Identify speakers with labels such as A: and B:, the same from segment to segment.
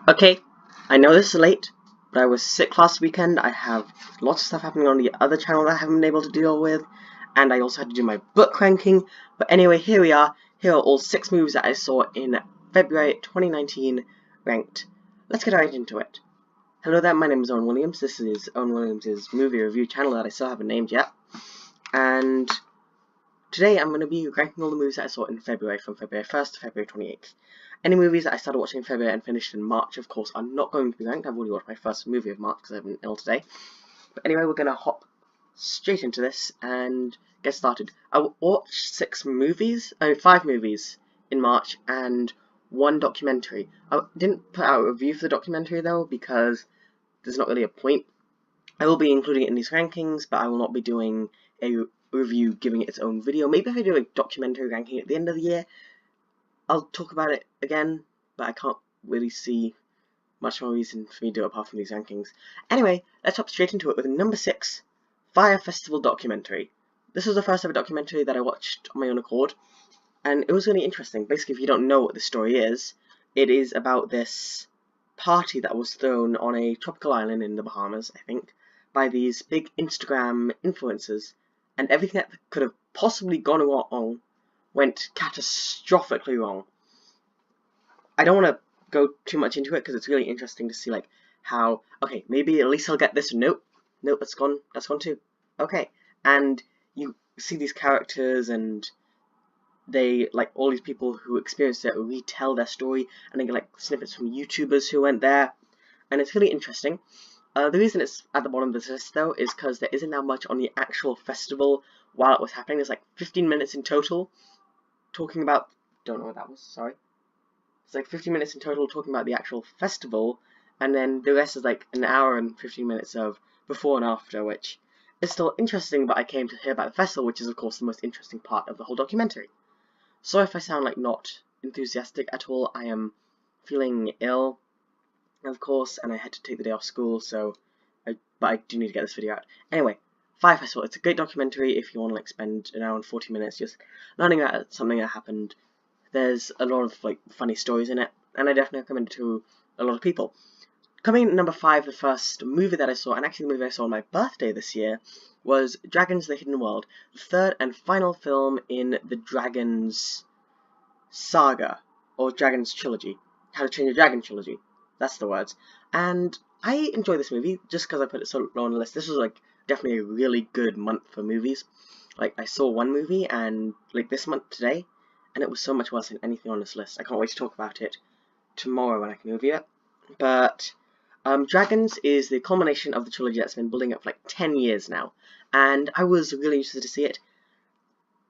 A: Okay, I know this is late, but I was sick last weekend. I have lots of stuff happening on the other channel that I haven't been able to deal with, and I also had to do my book ranking. But anyway, here we are. Here are all 6 movies that I saw in February 2019 ranked. Let's get right into it. Hello there, my name is Owen Williams. This is Owen Williams' movie review channel that I still haven't named yet. And today I'm going to be ranking all the movies that I saw in February, from February 1st to February 28th. Any movies that I started watching in February and finished in March, of course, are not going to be ranked. I've already watched my first movie of March because I've been ill today. But anyway, we're going to hop straight into this and get started. I watched 5 movies in March and 1 documentary. I didn't put out a review for the documentary though because there's not really a point. I will be including it in these rankings, but I will not be doing a review giving it its own video. Maybe if I do a documentary ranking at the end of the year, I'll talk about it again, but I can't really see much more reason for me to do it apart from these rankings. Anyway, let's hop straight into it with number 6, Fyre Festival documentary. This was the first ever documentary that I watched on my own accord, and it was really interesting. Basically, if you don't know what the story is, it is about this party that was thrown on a tropical island in the Bahamas, I think, by these big Instagram influencers, and everything that could have possibly gone wrong went catastrophically wrong. I don't want to go too much into it because it's really interesting to see like how, okay, maybe at least I'll get this. Nope, that's gone too. Okay, and you see these characters and they, like, all these people who experienced it retell their story, and they get like snippets from YouTubers who went there, and it's really interesting. The reason it's at the bottom of this list though is because there isn't that much on the actual festival while it was happening. There's like 15 minutes in total talking about, don't know what that was, sorry. It's like 15 minutes in total talking about the actual festival, and then the rest is like an hour and 15 minutes of before and after, which is still interesting, but I came to hear about the festival, which is of course the most interesting part of the whole documentary. So if I sound like not enthusiastic at all, I am feeling ill, of course, and I had to take the day off school, but I do need to get this video out. Anyway, Fyre Festival, it's a great documentary if you want to like spend an hour and 40 minutes just learning about something that happened. There's a lot of like funny stories in it, and I definitely recommend it to a lot of people. Coming in at number 5, the first movie that I saw, and actually the movie I saw on my birthday this year, was Dragons: The Hidden World, the third and final film in the Dragons saga, or Dragons trilogy. How to Train Your Dragon trilogy. That's the words. And I enjoy this movie just because I put it so low on the list. This was like definitely a really good month for movies. Like, I saw 1 movie and like this month today, and it was so much worse than anything on this list. I can't wait to talk about it tomorrow when I can review it. But Dragons is the culmination of the trilogy that's been building up for like 10 years now, and I was really interested to see it.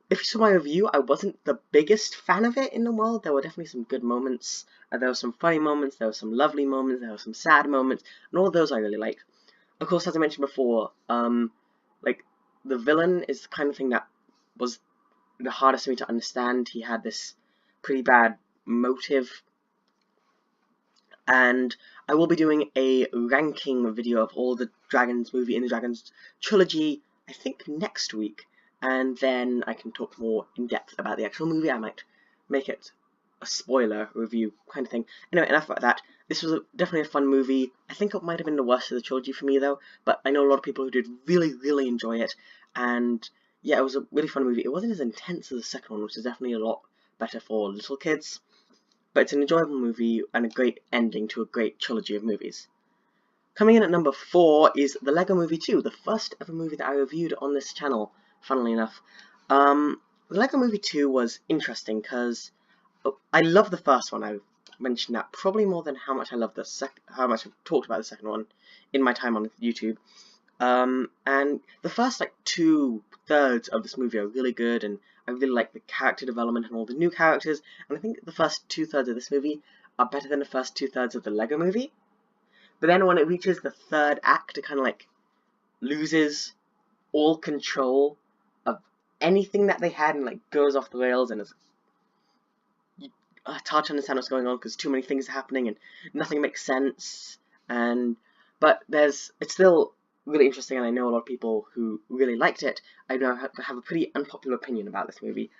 A: If you saw my review, I wasn't the biggest fan of it in the world. There were definitely some good moments, there were some funny moments, there were some lovely moments, there were some sad moments, and all of those I really liked. Of course, as I mentioned before, like, the villain is the kind of thing that was the hardest for me to understand. He had this pretty bad motive, and I will be doing a ranking video of all the Dragons movie in the Dragons trilogy, I think next week, and then I can talk more in depth about the actual movie. I might make it a spoiler review kind of thing. Anyway, enough about that. This was definitely a fun movie. I think it might have been the worst of the trilogy for me though, but I know a lot of people who did really enjoy it, and yeah, it was a really fun movie. It wasn't as intense as the second one, which is definitely a lot better for little kids, but it's an enjoyable movie and a great ending to a great trilogy of movies. Coming in at number 4 is The Lego Movie 2, the first ever movie that I reviewed on this channel, funnily enough. The Lego Movie 2 was interesting because I love the first one. I mentioned that probably more than how much I love how much I've talked about the second one in my time on YouTube. And the first like 2/3 of this movie are really good, and I really like the character development and all the new characters, and I think the first 2/3 of this movie are better than the first 2/3 of the Lego Movie. But then when it reaches the 3rd act, it kind of like loses all control of anything that they had and like goes off the rails, and it's hard to understand what's going on because too many things are happening and nothing makes sense. But it's still really interesting, and I know a lot of people who really liked it. I know I have a pretty unpopular opinion about this movie,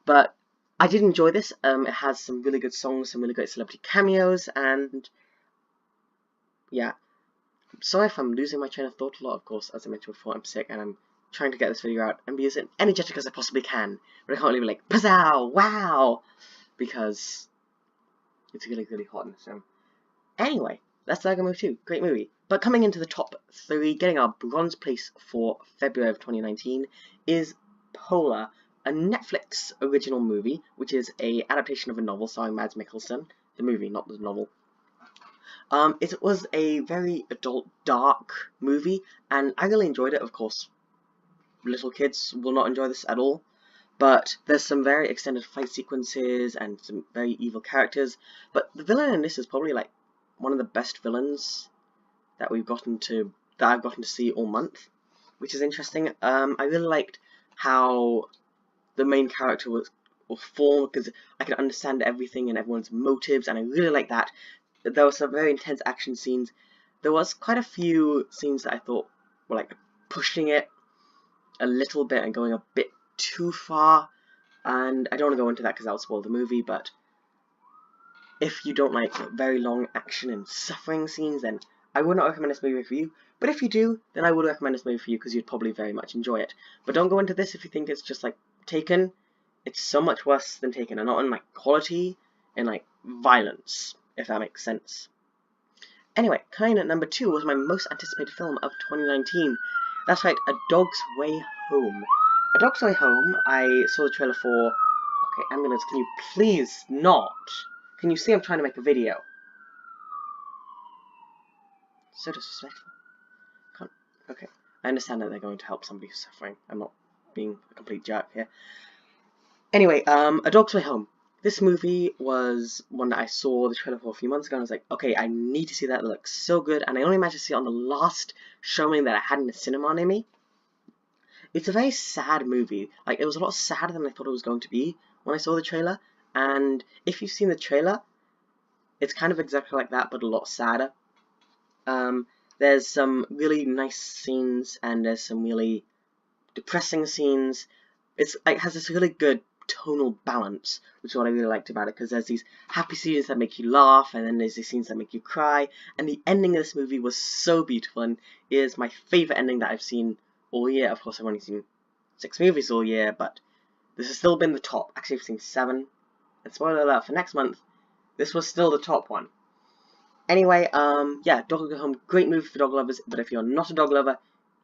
A: but I did enjoy this. It has some really good songs, some really great celebrity cameos, and yeah, sorry if I'm losing my train of thought a lot. Of course, as I mentioned before, I'm sick and I'm trying to get this video out and be as energetic as I possibly can, but I can't leave it like pizzow, wow, because it's really, really hot in this room. Anyway, that's Lego Movie 2. Great movie. But coming into the top 3, getting our bronze place for February of 2019, is Polar, a Netflix original movie, which is a adaptation of a novel starring Mads Mikkelsen. The movie, not the novel. It was a very adult, dark movie, and I really enjoyed it. Of course, little kids will not enjoy this at all. But there's some very extended fight sequences and some very evil characters. But the villain in this is probably like one of the best villains that I've gotten to see all month, which is interesting. I really liked how the main character was formed, because I could understand everything and everyone's motives, and I really liked that. There were some very intense action scenes. There was quite a few scenes that I thought were like pushing it a little bit and going a bit too far, and I don't want to go into that because that'll spoil the movie. But if you don't like very long action and suffering scenes, then I would not recommend this movie for you. But if you do, then I would recommend this movie for you because you'd probably very much enjoy it. But don't go into this if you think it's just like Taken. It's so much worse than Taken, and not in like quality and like violence, if that makes sense. Anyway, coming in at number 2 was my most anticipated film of 2019. That's right, A Dog's Way Home. A Dog's Way Home, I saw the trailer for... Okay, ambulance, can you please not? Can you see I'm trying to make a video? So disrespectful. Can't... Okay, I understand that they're going to help somebody who's suffering. I'm not being a complete jerk here. Anyway, A Dog's Way Home. This movie was one that I saw the trailer for a few months ago, and I was like, okay, I need to see that. It looks so good, and I only managed to see it on the last showing that I had in the cinema near me. It's a very sad movie. Like, it was a lot sadder than I thought it was going to be when I saw the trailer, and if you've seen the trailer, it's kind of exactly like that, but a lot sadder. There's some really nice scenes, and there's some really depressing scenes. It has this really good tonal balance, which is what I really liked about it, because there's these happy scenes that make you laugh, and then there's these scenes that make you cry, and the ending of this movie was so beautiful, and it is my favourite ending that I've seen all year. Of course, I've only seen 6 movies all year, but this has still been the top. Actually, I've seen 7, and spoiler alert, for next month, this was still the top one. Anyway, yeah, Dog Go Home, great movie for dog lovers, but if you're not a dog lover,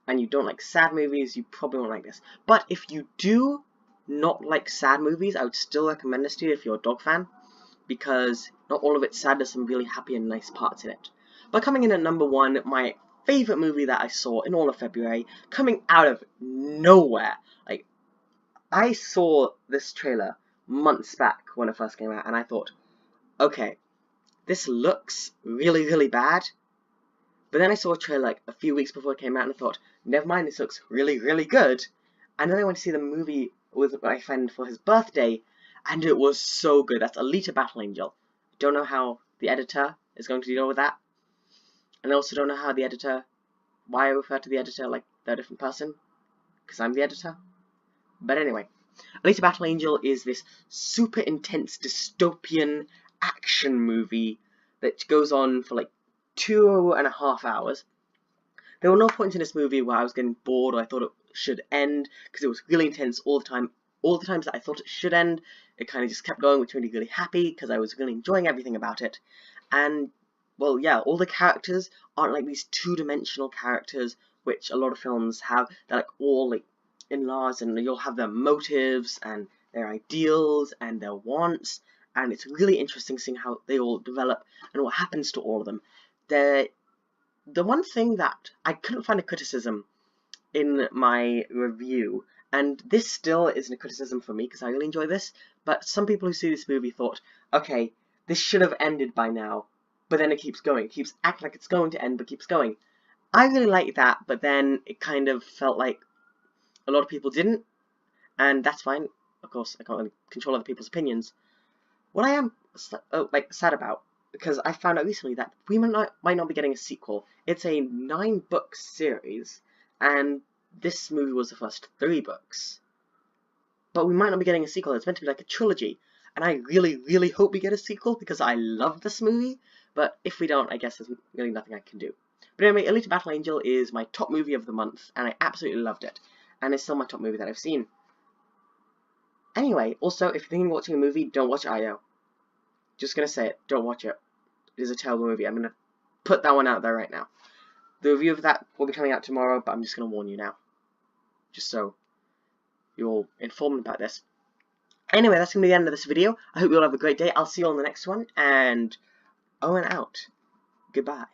A: and you don't like sad movies, you probably won't like this. But if you do not like sad movies, I would still recommend this to you if you're a dog fan, because not all of it's sad, there's some really happy and nice parts in it. But coming in at number 1, my favourite movie that I saw in all of February, coming out of nowhere. Like, I saw this trailer months back when it first came out, and I thought, okay, this looks really, really bad. But then I saw a trailer like a few weeks before it came out, and I thought, never mind, this looks really, really good. And then I went to see the movie with my friend for his birthday, and it was so good. That's Alita Battle Angel. I don't know how the editor is going to deal with that. And I also don't know how the editor, why I refer to the editor like they're a different person, because I'm the editor. But anyway, Alita Battle Angel is this super intense dystopian action movie that goes on for like 2.5 hours. There were no points in this movie where I was getting bored or I thought it should end, because it was really intense all the time. All the times that I thought it should end, it kind of just kept going, which made me really happy, because I was really enjoying everything about it. And, well, yeah, all the characters aren't like these two-dimensional characters, which a lot of films have. They're like all like enlarged, and you'll have their motives, and their ideals, and their wants, and it's really interesting seeing how they all develop, and what happens to all of them. The one thing that I couldn't find a criticism in my review, and this still isn't a criticism for me because I really enjoy this, but some people who see this movie thought, okay, this should have ended by now, but then it keeps going. It keeps acting like it's going to end, but keeps going. I really like that, but then it kind of felt like a lot of people didn't, and that's fine. Of course, I can't really control other people's opinions. What I am sad about, because I found out recently that we might not be getting a sequel. It's a 9-book series, and this movie was the first 3 books. But we might not be getting a sequel. It's meant to be like a trilogy, and I really, really hope we get a sequel, because I love this movie, But if we don't, I guess there's really nothing I can do. But anyway, Alita Battle Angel is my top movie of the month, and I absolutely loved it. And it's still my top movie that I've seen. Anyway, also, if you're thinking of watching a movie, don't watch I.O. Just gonna say it, don't watch it. It is a terrible movie. I'm gonna put that one out there right now. The review of that will be coming out tomorrow, but I'm just gonna warn you now. Just so you're all informed about this. Anyway, that's gonna be the end of this video. I hope you all have a great day. I'll see you all in the next one, and Owen out. Goodbye.